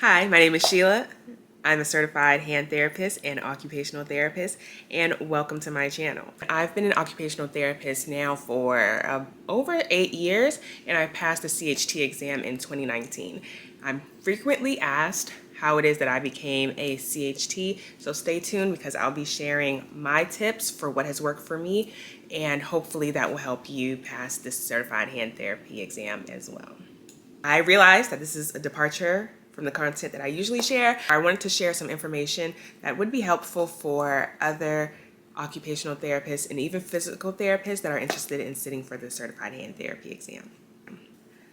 Hi, my name is Sheila. I'm a certified hand therapist and occupational therapist, and welcome to my channel. I've been an occupational therapist now for over 8 years, and I passed the CHT exam in 2019. I'm frequently asked how it is that I became a CHT, so stay tuned because I'll be sharing my tips for what has worked for me, and hopefully that will help you pass this certified hand therapy exam as well. I realized that this is a departure from the content that I usually share. I wanted to share some information that would be helpful for other occupational therapists and even physical therapists that are interested in sitting for the certified hand therapy exam.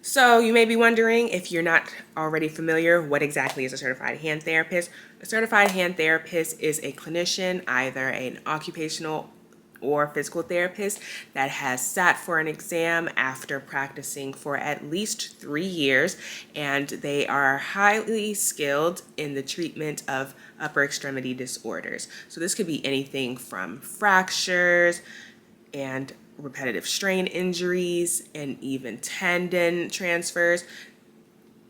So you may be wondering, if you're not already familiar, what exactly is a certified hand therapist? A certified hand therapist is a clinician, either an occupational or physical therapist that has sat for an exam after practicing for at least 3 years, and they are highly skilled in the treatment of upper extremity disorders. So this could be anything from fractures and repetitive strain injuries and even tendon transfers,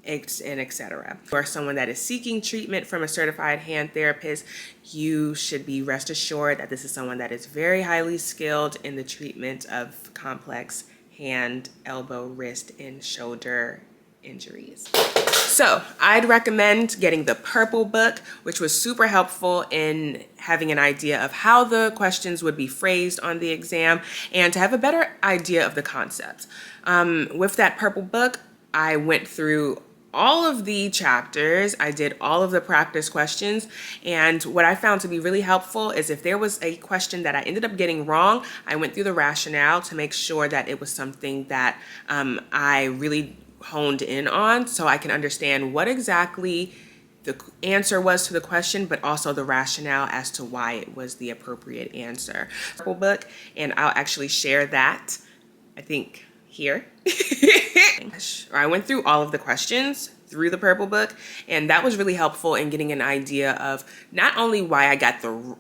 and etc. For someone that is seeking treatment from a certified hand therapist, you should be rest assured that this is someone that is very highly skilled in the treatment of complex hand, elbow, wrist, and shoulder injuries. So I'd recommend getting the Purple Book, which was super helpful in having an idea of how the questions would be phrased on the exam and to have a better idea of the concepts. With that Purple Book, I went through all of the chapters, I did all of the practice questions, and what I found to be really helpful is if there was a question that I ended up getting wrong, I went through the rationale to make sure that it was something that I really honed in on, so I can understand what exactly the answer was to the question, but also the rationale as to why it was the appropriate answer. Purple Book, and I'll actually share that, I think, here. I went through all of the questions through the Purple Book, and that was really helpful in getting an idea of not only why I got the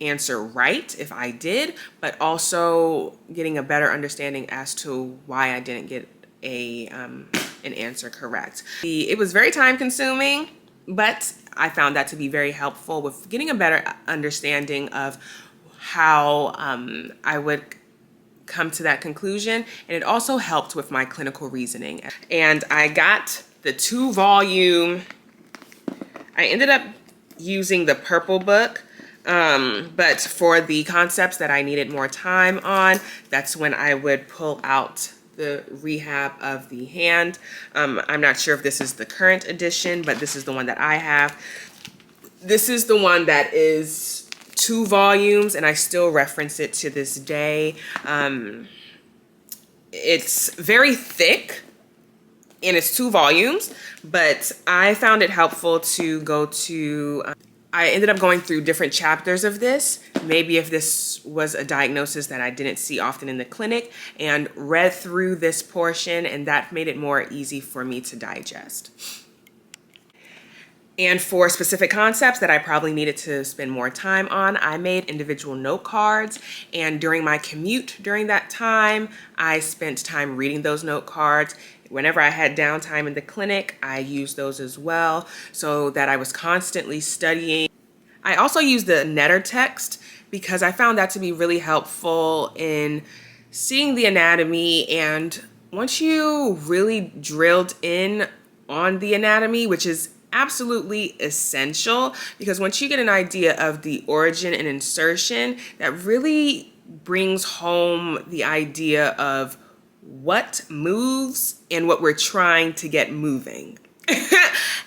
answer right, if I did, but also getting a better understanding as to why I didn't get an answer correct. It was very time consuming, but I found that to be very helpful with getting a better understanding of how I would come to that conclusion, and it also helped with my clinical reasoning. And I got the 2-volume, I ended up using the Purple Book, but for the concepts that I needed more time on, that's when I would pull out the Rehab of the Hand. I'm not sure if this is the current edition, but this is the one that I have. This is the one that is 2 volumes, and I still reference it to this day. It's very thick, and it's 2 volumes, but I found it helpful to go to, I ended up going through different chapters of this, maybe if this was a diagnosis that I didn't see often in the clinic, and read through this portion, and that made it more easy for me to digest. And for specific concepts that I probably needed to spend more time on, I made individual note cards. And during my commute during that time, I spent time reading those note cards. Whenever I had downtime in the clinic, I used those as well, so that I was constantly studying. I also used the Netter text because I found that to be really helpful in seeing the anatomy. And once you really drilled in on the anatomy, which is absolutely essential, because once you get an idea of the origin and insertion, that really brings home the idea of what moves and what we're trying to get moving.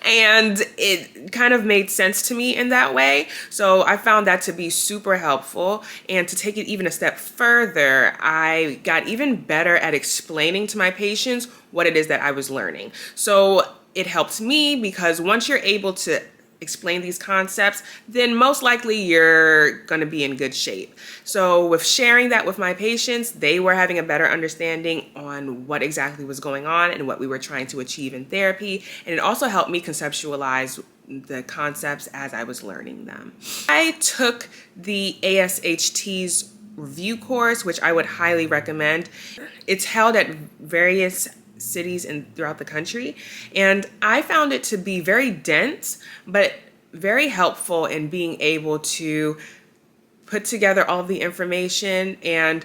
And it kind of made sense to me in that way. So I found that to be super helpful. And to take it even a step further, I got even better at explaining to my patients what it is that I was learning. So it helped me because once you're able to explain these concepts, then most likely you're going to be in good shape. So with sharing that with my patients, they were having a better understanding on what exactly was going on and what we were trying to achieve in therapy. And it also helped me conceptualize the concepts as I was learning them. I took the ASHT's review course, which I would highly recommend. It's held at various cities and throughout the country. And I found it to be very dense, but very helpful in being able to put together all the information. And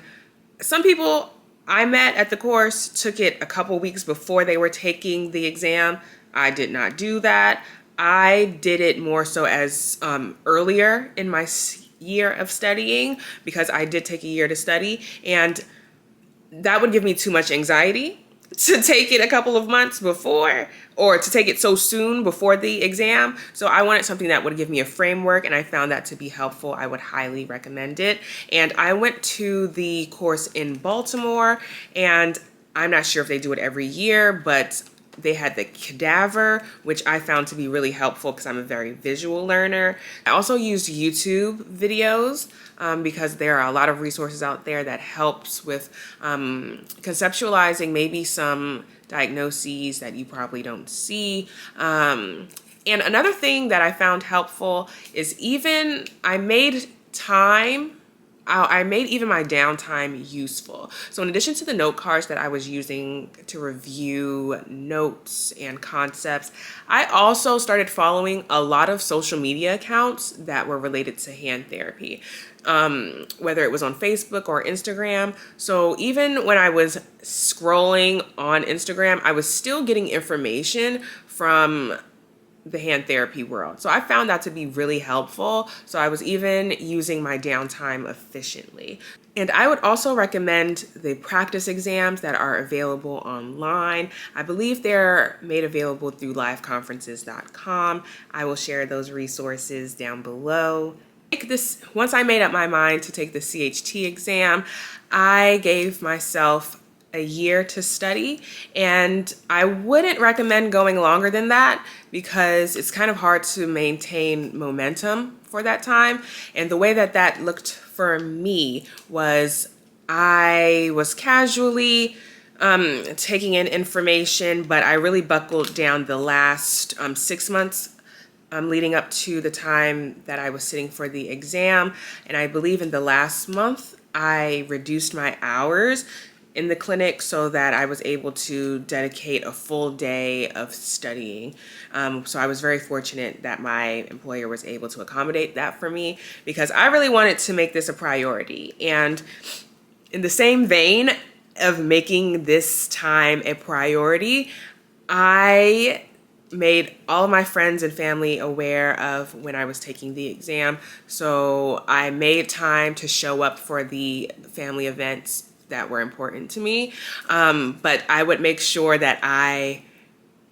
some people I met at the course took it a couple weeks before they were taking the exam. I did not do that. I did it more so as earlier in my year of studying, because I did take a year to study, and that would give me too much anxiety to take it a couple of months before, or to take it so soon before the exam. So I wanted something that would give me a framework, and I found that to be helpful. I would highly recommend it. And I went to the course in Baltimore, and I'm not sure if they do it every year, but they had the cadaver, which I found to be really helpful because I'm a very visual learner. I also used YouTube videos because there are a lot of resources out there that helps with conceptualizing maybe some diagnoses that you probably don't see. And another thing that I found helpful is I made even my downtime useful. So in addition to the note cards that I was using to review notes and concepts, I also started following a lot of social media accounts that were related to hand therapy, whether it was on Facebook or Instagram. So even when I was scrolling on Instagram, I was still getting information from the hand therapy world. So I found that to be really helpful. So I was even using my downtime efficiently. And I would also recommend the practice exams that are available online. I believe they're made available through liveconferences.com. I will share those resources down below. Once I made up my mind to take the CHT exam, I gave myself a year to study, and I wouldn't recommend going longer than that because it's kind of hard to maintain momentum for that time. And the way that that looked for me was I was casually taking in information, but I really buckled down the last 6 months leading up to the time that I was sitting for the exam. And I believe in the last month, I reduced my hours in the clinic so that I was able to dedicate a full day of studying. So I was very fortunate that my employer was able to accommodate that for me because I really wanted to make this a priority. And in the same vein of making this time a priority, I made all of my friends and family aware of when I was taking the exam. So I made time to show up for the family events that were important to me. But I would make sure that I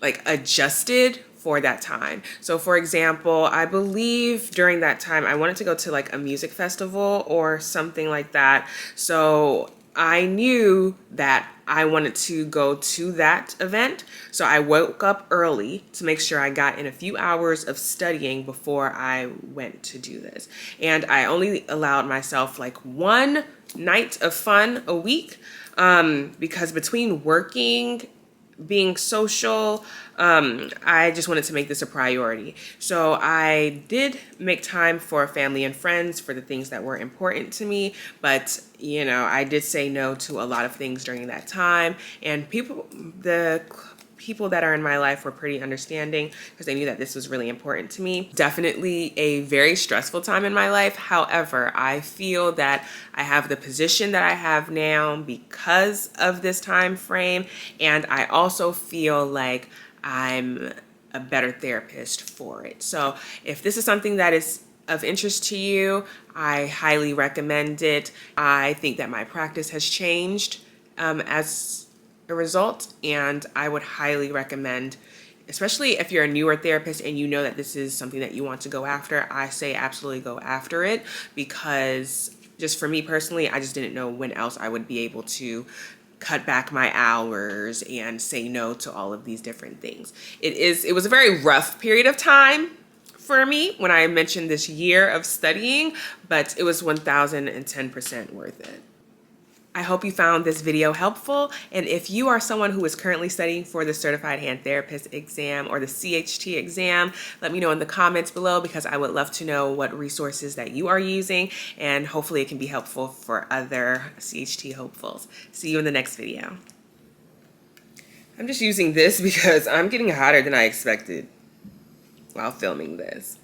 adjusted for that time. So for example, I believe during that time, I wanted to go to a music festival or something like that. So I knew that I wanted to go to that event. So I woke up early to make sure I got in a few hours of studying before I went to do this. And I only allowed myself one night of fun a week because between working, being social, I just wanted to make this a priority. So I did make time for family and friends for the things that were important to me, but I did say no to a lot of things during that time. And the people that are in my life were pretty understanding because they knew that this was really important to me. Definitely a very stressful time in my life. However, I feel that I have the position that I have now because of this time frame, and I also feel like I'm a better therapist for it. So if this is something that is of interest to you, I highly recommend it. I think that my practice has changed as a result, and I would highly recommend, especially if you're a newer therapist and you know that this is something that you want to go after, I say absolutely go after it, because just for me personally, I just didn't know when else I would be able to cut back my hours and say no to all of these different things. It was a very rough period of time for me when I mentioned this year of studying, but it was 1000% worth it. I hope you found this video helpful, and if you are someone who is currently studying for the Certified Hand Therapist exam or the CHT exam, let me know in the comments below because I would love to know what resources that you are using, and hopefully it can be helpful for other CHT hopefuls. See you in the next video. I'm just using this because I'm getting hotter than I expected while filming this.